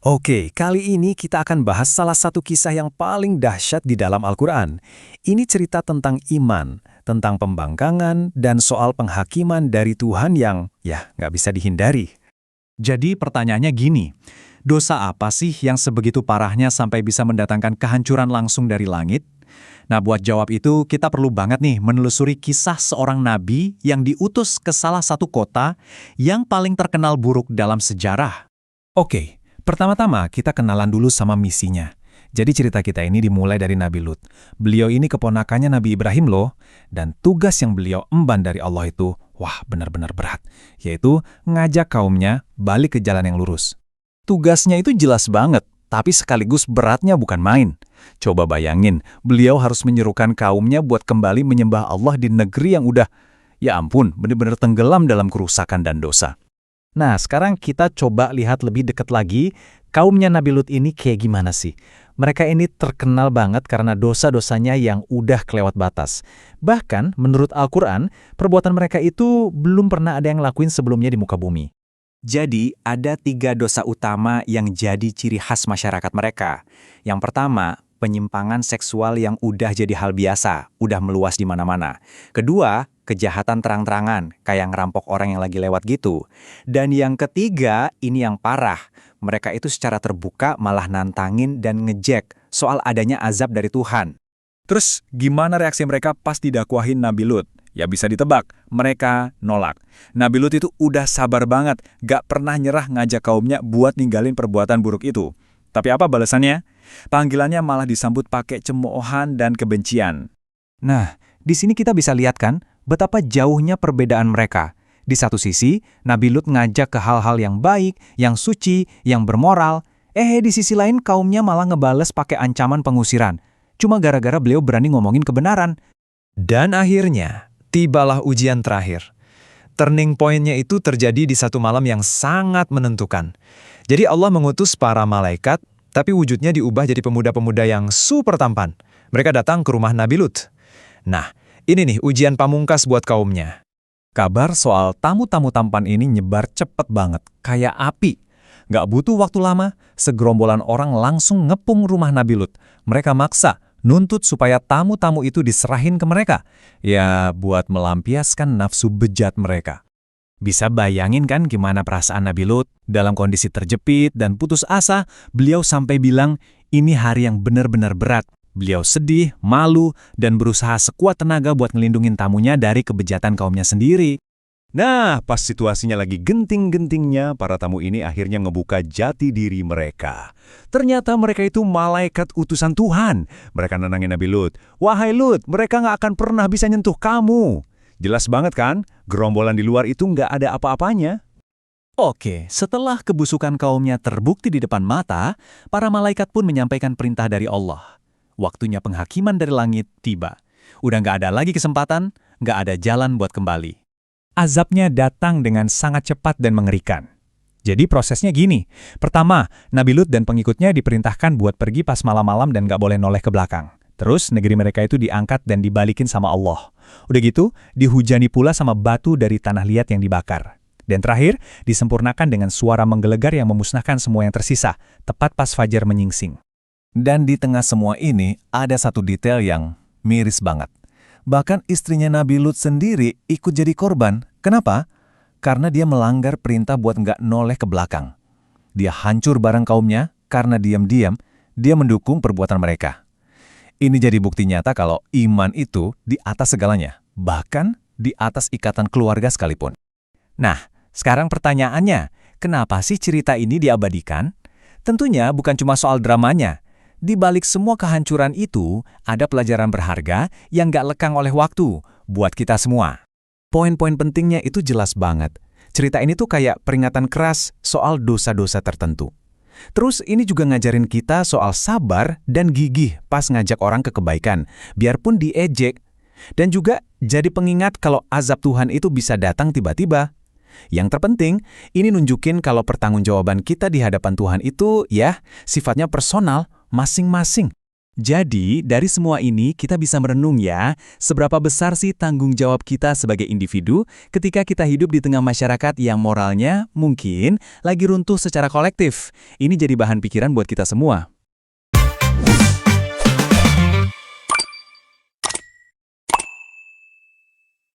Oke, kali ini kita akan bahas salah satu kisah yang paling dahsyat di dalam Al-Quran. Ini cerita tentang iman, tentang pembangkangan, dan soal penghakiman dari Tuhan yang, nggak bisa dihindari. Jadi pertanyaannya gini, dosa apa sih yang sebegitu parahnya sampai bisa mendatangkan kehancuran langsung dari langit? Nah, buat jawab itu kita perlu banget nih menelusuri kisah seorang nabi yang diutus ke salah satu kota yang paling terkenal buruk dalam sejarah. Oke, pertama-tama kita kenalan dulu sama misinya. Jadi cerita kita ini dimulai dari Nabi Lut. Beliau ini keponakannya Nabi Ibrahim loh, dan tugas yang beliau emban dari Allah itu, benar-benar berat, yaitu ngajak kaumnya balik ke jalan yang lurus. Tugasnya itu jelas banget, tapi sekaligus beratnya bukan main. Coba bayangin, beliau harus menyerukan kaumnya buat kembali menyembah Allah di negeri yang udah, benar-benar tenggelam dalam kerusakan dan dosa. Nah, sekarang kita coba lihat lebih dekat lagi, kaumnya Nabi Lut ini kayak gimana sih? Mereka ini terkenal banget karena dosa-dosanya yang udah kelewat batas. Bahkan, menurut Al-Quran, perbuatan mereka itu belum pernah ada yang lakuin sebelumnya di muka bumi. Jadi, ada 3 dosa utama yang jadi ciri khas masyarakat mereka. Yang pertama, penyimpangan seksual yang udah jadi hal biasa, udah meluas di mana-mana. Kedua, kejahatan terang-terangan, kayak ngerampok orang yang lagi lewat gitu. Dan yang ketiga, ini yang parah. Mereka itu secara terbuka malah nantangin dan ngejek soal adanya azab dari Tuhan. Terus, gimana reaksi mereka pas didakwahin Nabi Lut? Ya bisa ditebak, mereka nolak. Nabi Lut itu udah sabar banget, gak pernah nyerah ngajak kaumnya buat ninggalin perbuatan buruk itu. Tapi apa balasannya? Panggilannya malah disambut pakai cemoohan dan kebencian. Nah, di sini kita bisa lihat kan betapa jauhnya perbedaan mereka. Di satu sisi, Nabi Lut ngajak ke hal-hal yang baik, yang suci, yang bermoral. Di sisi lain kaumnya malah ngebales pakai ancaman pengusiran. Cuma gara-gara beliau berani ngomongin kebenaran. Dan akhirnya, tibalah ujian terakhir. Turning point-nya itu terjadi di satu malam yang sangat menentukan. Jadi Allah mengutus para malaikat, tapi wujudnya diubah jadi pemuda-pemuda yang super tampan. Mereka datang ke rumah Nabi Lut. Nah, ini nih ujian pamungkas buat kaumnya. Kabar soal tamu-tamu tampan ini nyebar cepet banget, kayak api. Gak butuh waktu lama, segerombolan orang langsung ngepung rumah Nabi Lut. Mereka maksa, nuntut supaya tamu-tamu itu diserahin ke mereka. Ya, buat melampiaskan nafsu bejat mereka. Bisa bayangin kan gimana perasaan Nabi Lut? Dalam kondisi terjepit dan putus asa, beliau sampai bilang, ini hari yang benar-benar berat. Beliau sedih, malu, dan berusaha sekuat tenaga buat ngelindungin tamunya dari kebejatan kaumnya sendiri. Nah, pas situasinya lagi genting-gentingnya, para tamu ini akhirnya ngebuka jati diri mereka. Ternyata mereka itu malaikat utusan Tuhan. Mereka nenangin Nabi Lut. Wahai Lut, mereka nggak akan pernah bisa nyentuh kamu. Jelas banget kan, gerombolan di luar itu nggak ada apa-apanya. Oke, setelah kebusukan kaumnya terbukti di depan mata, para malaikat pun menyampaikan perintah dari Allah. Waktunya penghakiman dari langit tiba. Udah nggak ada lagi kesempatan, nggak ada jalan buat kembali. Azabnya datang dengan sangat cepat dan mengerikan. Jadi prosesnya gini. Pertama, Nabi Lut dan pengikutnya diperintahkan buat pergi pas malam-malam dan nggak boleh noleh ke belakang. Terus negeri mereka itu diangkat dan dibalikin sama Allah. Udah gitu, dihujani pula sama batu dari tanah liat yang dibakar. Dan terakhir, disempurnakan dengan suara menggelegar yang memusnahkan semua yang tersisa, tepat pas fajar menyingsing. Dan di tengah semua ini, ada satu detail yang miris banget. Bahkan istrinya Nabi Lut sendiri ikut jadi korban. Kenapa? Karena dia melanggar perintah buat nggak noleh ke belakang. Dia hancur bareng kaumnya karena diam-diam dia mendukung perbuatan mereka. Ini jadi bukti nyata kalau iman itu di atas segalanya, bahkan di atas ikatan keluarga sekalipun. Nah, sekarang pertanyaannya, kenapa sih cerita ini diabadikan? Tentunya bukan cuma soal dramanya. Di balik semua kehancuran itu, ada pelajaran berharga yang gak lekang oleh waktu buat kita semua. Poin-poin pentingnya itu jelas banget. Cerita ini tuh kayak peringatan keras soal dosa-dosa tertentu. Terus ini juga ngajarin kita soal sabar dan gigih pas ngajak orang ke kebaikan, biarpun diejek. Dan juga jadi pengingat kalau azab Tuhan itu bisa datang tiba-tiba. Yang terpenting, ini nunjukin kalau pertanggungjawaban kita di hadapan Tuhan itu sifatnya personal, masing-masing. Jadi, dari semua ini kita bisa merenung ya, seberapa besar sih tanggung jawab kita sebagai individu ketika kita hidup di tengah masyarakat yang moralnya mungkin lagi runtuh secara kolektif. Ini jadi bahan pikiran buat kita semua.